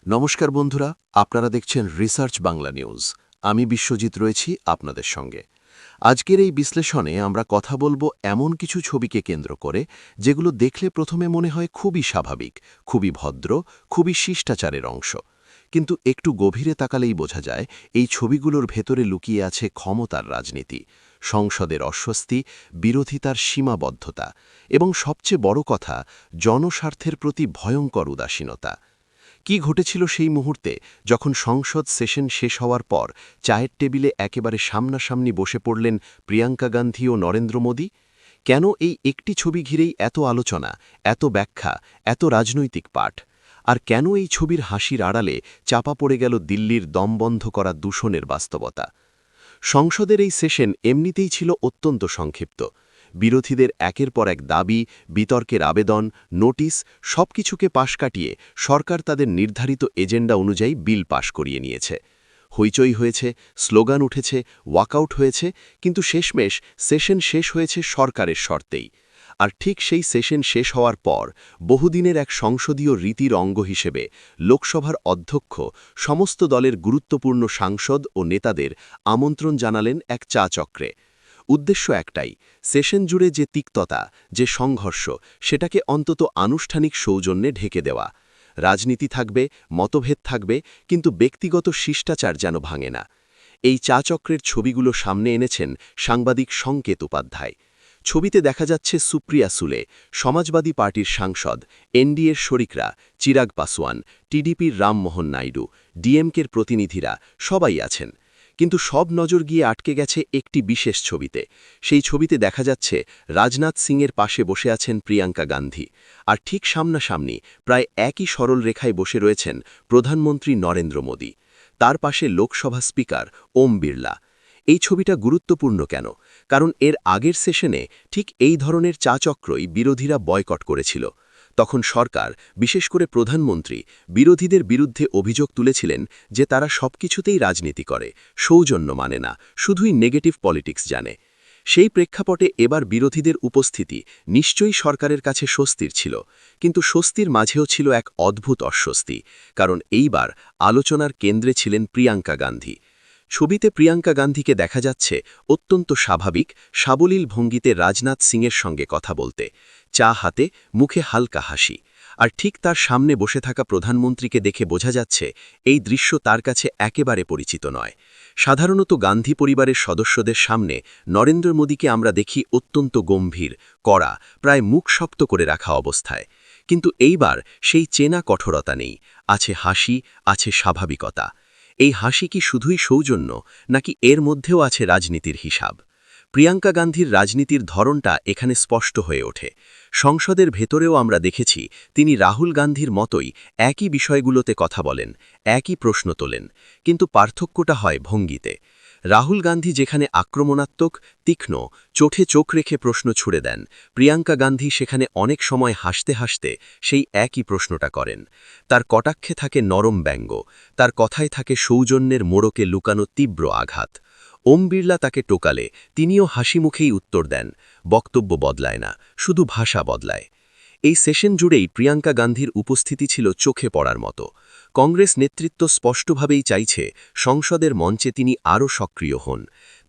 নমস্কার বন্ধুরা, আপনারা দেখছেন রিসার্চ বাংলা নিউজ। আমি বিশ্বজিৎ রয়েছি আপনাদের সঙ্গে। আজকের এই বিশ্লেষণে আমরা কথা বলবো এমন কিছু ছবিকে কেন্দ্র করে যেগুলো দেখলে প্রথমে মনে হয় খুবই স্বাভাবিক, খুবই ভদ্র, খুবই শিষ্টাচারের অংশ। কিন্তু একটু গভীরে তাকালেই বোঝা যায় এই ছবিগুলোর ভেতরে লুকিয়ে আছে ক্ষমতার রাজনীতি, সংসদের অস্বস্তি, বিরোধিতার সীমাবদ্ধতা এবং সবচেয়ে বড় কথা, জনস্বার্থের প্রতি ভয়ঙ্কর উদাসীনতা। কি ঘটেছিল সেই মুহূর্তে যখন সংসদ সেশন শেষ হওয়ার পর চায়ের টেবিলে একেবারে সামনাসামনি বসে পড়লেন প্রিয়াঙ্কা গান্ধী ও নরেন্দ্র মোদী? কেন এই একটি ছবি ঘিরেই এত আলোচনা, এত ব্যাখ্যা, এত রাজনৈতিক পাঠ? আর কেন এই ছবির হাসির আড়ালে চাপা পড়ে গেল দিল্লির দমবন্ধ করা দূষণের বাস্তবতা? সংসদের এই সেশন এমনিতেই ছিল অত্যন্ত সংক্ষিপ্ত। বিরোধীদের একের পর এক দাবি, বিতর্কের আবেদন, নোটিশ সবকিছুকে পাশ কাটিয়ে সরকার তাদের নির্ধারিত এজেন্ডা অনুযায়ী বিল পাশ করিয়ে নিয়েছে। হইচই হয়েছে, স্লোগান উঠেছে, ওয়াকআউট হয়েছে, কিন্তু শেষমেশ সেশন শেষ হয়েছে সরকারের শর্তেই। আর ঠিক সেই সেশন শেষ হওয়ার পর বহুদিনের এক সংসদীয় রীতির অঙ্গ হিসেবে লোকসভার অধ্যক্ষ সমস্ত দলের গুরুত্বপূর্ণ সাংসদ ও নেতাদের আমন্ত্রণ জানালেন এক চা চক্রে। উদ্দেশ্য একটাই, সেশন জুড়ে যে তিক্ততা, যে সংঘর্ষ, সেটাকে অন্তত আনুষ্ঠানিক সৌজন্যে ঢেকে দেওয়া। রাজনীতি থাকবে, মতভেদ থাকবে, কিন্তু ব্যক্তিগত শিষ্টাচার যেন ভাঙে না। এই চা চক্রের ছবিগুলো সামনে এনেছেন সাংবাদিক সংকেত উপাধ্যায়। ছবিতে দেখা যাচ্ছে সুপ্রিয়া সুলে, সমাজবাদী পার্টির সাংসদ, এনডিএর শরিকরা, চিরাগ পাসওয়ান, টিডিপির রামমোহন নাইডু, ডিএমকের প্রতিনিধিরা সবাই আছেন। কিন্তু সব নজর গিয়ে আটকে গেছে একটি বিশেষ ছবিতে। সেই ছবিতে দেখা যাচ্ছে রাজনাথ সিংয়ের পাশে বসে আছেন প্রিয়াঙ্কা গান্ধী, আর ঠিক সামনাসামনি প্রায় একই সরল রেখায় বসে রয়েছেন প্রধানমন্ত্রী নরেন্দ্র মোদী। তার পাশে লোকসভা স্পিকার ওম বিড়লা। এই ছবিটা গুরুত্বপূর্ণ কেন? কারণ এর আগের সেশনে ঠিক এই ধরনের চা চক্রই বিরোধীরা বয়কট করেছিল। তখন সরকার, বিশেষ করে প্রধানমন্ত্রী, বিরোধীদের বিরুদ্ধে অভিযোগ তুলেছিলেন যে তারা সবকিছুতেই রাজনীতি করে, সৌজন্য মানে না, শুধুই নেগেটিভ পলিটিক্স জানে। সেই প্রেক্ষাপটে এবার বিরোধীদের উপস্থিতি নিশ্চয়ই সরকারের কাছে স্বস্তির ছিল, কিন্তু স্বস্তির মাঝেও ছিল এক অদ্ভুত অস্বস্তি, কারণ এইবার আলোচনার কেন্দ্রে ছিলেন প্রিয়াঙ্কা গান্ধী। ছবিতে প্রিয়াঙ্কা গান্ধীকে দেখা যাচ্ছে অত্যন্ত স্বাভাবিক, সাবলীল ভঙ্গিতে রাজনাথ সিংয়ের সঙ্গে কথা বলতে, চা হাতে, মুখে হালকা হাসি। আর ঠিক তার সামনে বসে থাকা প্রধানমন্ত্রীকে দেখে বোঝা যাচ্ছে এই দৃশ্য তার কাছে একেবারে পরিচিত নয়। সাধারণত গান্ধী পরিবারের সদস্যদের সামনে নরেন্দ্র মোদীকে আমরা দেখি অত্যন্ত গম্ভীর, কড়া, প্রায় মুখ শক্ত করে রাখা অবস্থায়। কিন্তু এইবার সেই চেনা কঠোরতা নেই, আছে হাসি, আছে স্বাভাবিকতা। এই হাসি কি শুধুই সৌজন্য, নাকি এর মধ্যেও আছে রাজনীতির হিসাব? প্রিয়াঙ্কা গান্ধীর রাজনীতির ধরনটা এখানে স্পষ্ট হয়ে ওঠে। সংসদের ভেতরেও আমরা দেখেছি তিনি রাহুল গান্ধীর মতোই একই বিষয়গুলোতে কথা বলেন, একই প্রশ্ন তোলেন, কিন্তু পার্থক্যটা হয় ভঙ্গিতে। রাহুল গান্ধী যেখানে আক্রমণাত্মক, তীক্ষ্ণ, চোখে চোখ রেখে প্রশ্ন ছুড়ে দেন, প্রিয়াঙ্কা গান্ধী সেখানে অনেক সময় হাসতে হাসতে সেই একই প্রশ্নটা করেন। তার কটাক্ষে থাকে নরম ব্যঙ্গ, তার কথায় থাকে সৌজন্যের মোড়কে লুকানো তীব্র আঘাত। ওম বিড়লা তাকে টোকালে তিনিও হাসি মুখেই উত্তর দেন। বক্তব্য বদলায় না, শুধু ভাষা বদলায়। এই সেশন জুড়েই প্রিয়াঙ্কা গান্ধীর উপস্থিতি ছিল চোখে পড়ার মতো। কংগ্রেস নেতৃত্ব স্পষ্টভাবেই চাইছে সংসদের মঞ্চে তিনি আরও সক্রিয় হন।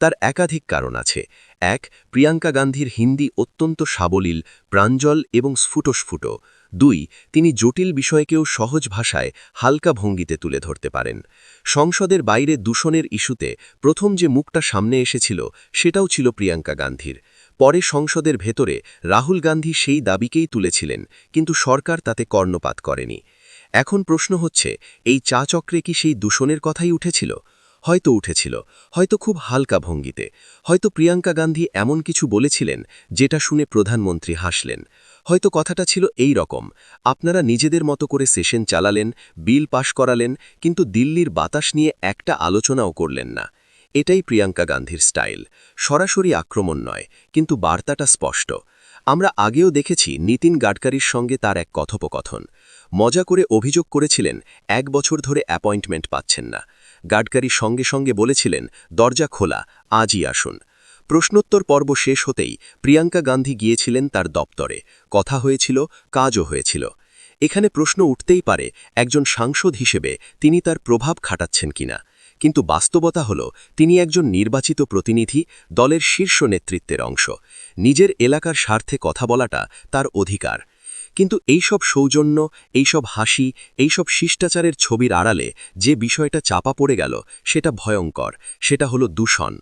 তার একাধিক কারণ আছে। ১. প্রিয়াঙ্কা গান্ধীর হিন্দি অত্যন্ত সাবলীল, প্রাঞ্জল এবং স্ফুটস্ফুট। ২. তিনি জটিল বিষয়কেও সহজ ভাষায় হালকা ভঙ্গিতে তুলে ধরতে পারেন। সংসদের বাইরে দূষণের ইস্যুতে প্রথম যে মুখটা সামনে এসেছিল সেটাও ছিল প্রিয়াঙ্কা গান্ধীর। পরে সংসদের ভেতরে রাহুল গান্ধী সেই দাবিকেই তুলেছিলেন, কিন্তু সরকার তাতে কর্ণপাত করেনি। এখন প্রশ্ন হচ্ছে, এই চা চক্রে কি সেই দূষণের কথাই উঠেছিল? হয়তো উঠেছিল, হয়তো খুব হালকা ভঙ্গিতে। হয়তো প্রিয়াঙ্কা গান্ধী এমন কিছু বলেছিলেন যেটা শুনে প্রধানমন্ত্রী হাসলেন। হয়তো কথাটা ছিল এই রকম, আপনারা নিজেদের মতো করে সেশন চালালেন, বিল পাশ করালেন, কিন্তু দিল্লির বাতাস নিয়ে একটা আলোচনাও করলেন না। এটাই প্রিয়াঙ্কা গান্ধীর স্টাইল, সরাসরি আক্রমণ নয়, কিন্তু বার্তাটা স্পষ্ট। আমরা আগেও দেখেছি নীতিন গাডকারির সঙ্গে তার এক কথোপকথন। মজা করে অভিযোগ করেছিলেন ১ বছর ধরে অ্যাপয়েন্টমেন্ট পাচ্ছেন না। গাডকারি সঙ্গে সঙ্গে বলেছিলেন, দরজা খোলা, আজই আসুন। প্রশ্নোত্তর পর্ব শেষ হতেই প্রিয়াঙ্কা গান্ধী গিয়েছিলেন তার দপ্তরে, কথা হয়েছিল, কাজও হয়েছিল। এখানে প্রশ্ন উঠতেই পারে একজন সাংসদ হিসেবে তিনি তার প্রভাব খাটাচ্ছেন কিনা, কিন্তু বাস্তবতা হল তিনি একজন নির্বাচিত প্রতিনিধি, দলের শীর্ষ নেতৃত্বের অংশ। নিজের এলাকার স্বার্থে কথা বলাটা তার অধিকার। কিন্তু এইসব সৌজন্য, এইসব হাসি, এইসব শিষ্টাচারের ছবির আড়ালে যে বিষয়টা চাপা পড়ে গেল সেটা ভয়ঙ্কর, সেটা হলো দূষণ।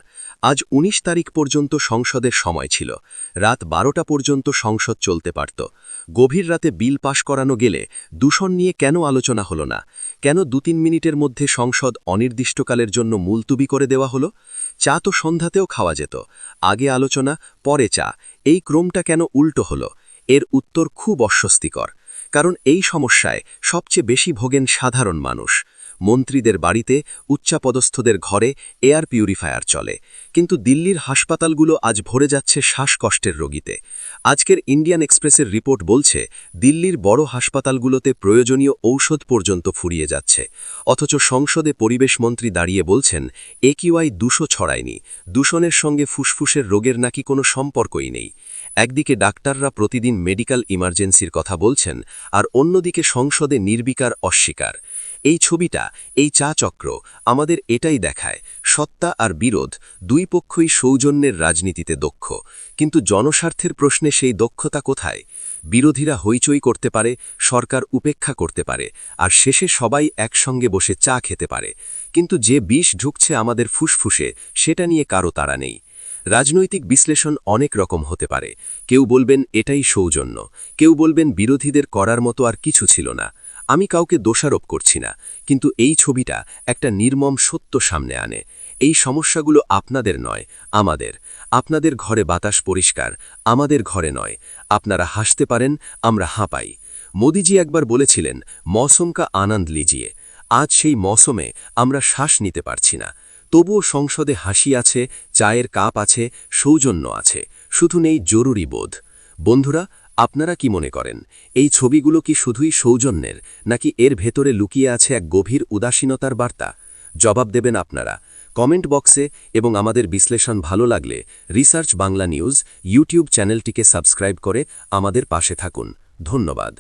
আজ ১৯ তারিখ পর্যন্ত সংসদের সময় ছিল। রাত ১২টা পর্যন্ত সংসদ চলতে পারত। গভীর রাতে বিল পাশ করানো গেলে দূষণ নিয়ে কেন আলোচনা হলো না? কেন ২-৩ মিনিটের মধ্যে সংসদ অনির্দিষ্টকালের জন্য মুলতুবি করে দেওয়া হলো? চা তো সন্ধ্যাতেও খাওয়া যেত। আগে আলোচনা, পরে চা, এই ক্রমটা কেন উল্টো হলো? এর উত্তর খুব অস্বস্তিকর। কারণ এই সমস্যায় সবচেয়ে বেশি ভোগেন সাধারণ মানুষ। মন্ত্রীদের বাড়িতে, উচ্চাপদস্থদের ঘরে এয়ার পিউরিফায়ার চলে, কিন্তু দিল্লির হাসপাতালগুলো আজ ভরে যাচ্ছে শ্বাসকষ্টের রোগীতে। আজকের ইন্ডিয়ান এক্সপ্রেসের রিপোর্ট বলছে দিল্লির বড় হাসপাতালগুলোতে প্রয়োজনীয় ঔষধ পর্যন্ত ফুরিয়ে যাচ্ছে। অথচ সংসদে পরিবেশ মন্ত্রী দাঁড়িয়ে বলছেন AQI ২০০ ছড়ায়নি, দূষণের সঙ্গে ফুসফুসের রোগের নাকি কোনো সম্পর্কই নেই। একদিকে ডাক্তাররা প্রতিদিন মেডিকেল ইমার্জেন্সির কথা বলছেন, আর অন্যদিকে সংসদে নির্বিকার অস্বীকার। এই ছবিটা, এই চা চক্র আমাদের এটাই দেখায়, সত্তা আর বিরোধ দুই পক্ষই সৌজন্যের রাজনীতিতে দক্ষ, কিন্তু জনস্বার্থের প্রশ্নে সেই দক্ষতা কোথায়? বিরোধীরা হইচই করতে পারে, সরকার উপেক্ষা করতে পারে, আর শেষে সবাই একসঙ্গে বসে চা খেতে পারে, কিন্তু যে বিষ ঢুকছে আমাদের ফুসফুসে সেটা নিয়ে কারো তাড়া নেই। রাজনৈতিক বিশ্লেষণ অনেক রকম হতে পারে। কেউ বলবেন এটাই সৌজন্য, কেউ বলবেন বিরোধীদের করার মতো আর কিছু ছিল না। আমি কাউকে দোষারোপ করছি না, কিন্তু এই ছবিটা একটা নির্মম সত্য সামনে আনে। এই সমস্যাগুলো আপনাদের নয়, আমাদের। আপনাদের ঘরে বাতাস পরিষ্কার, আমাদের ঘরে নয়। আপনারা হাসতে পারেন, আমরা হাঁপাই। মোদিজি একবার বলেছিলেন, মৌসুম কা আনন্দ লিজিয়ে। আজ সেই মৌসুমে আমরা শ্বাস নিতে পারছি না। তবুও সংসদে হাসি আছে, চায়ের কাপ আছে, সৌজন্য আছে, শুধু নেই জরুরি বোধ। বন্ধুরা, আপনারা কি মনে করেন, এই ছবিগুলো কি শুধুই সৌজন্যের, নাকি এর ভেতরে লুকিয়ে আছে এক গভীর উদাসীনতার বার্তা? জবাব দেবেন আপনারা কমেন্ট বক্সে। এবং আমাদের বিশ্লেষণ ভালো লাগলে রিসার্চ বাংলা নিউজ ইউটিউব চ্যানেলটিকে সাবস্ক্রাইব করে আমাদের পাশে থাকুন। ধন্যবাদ।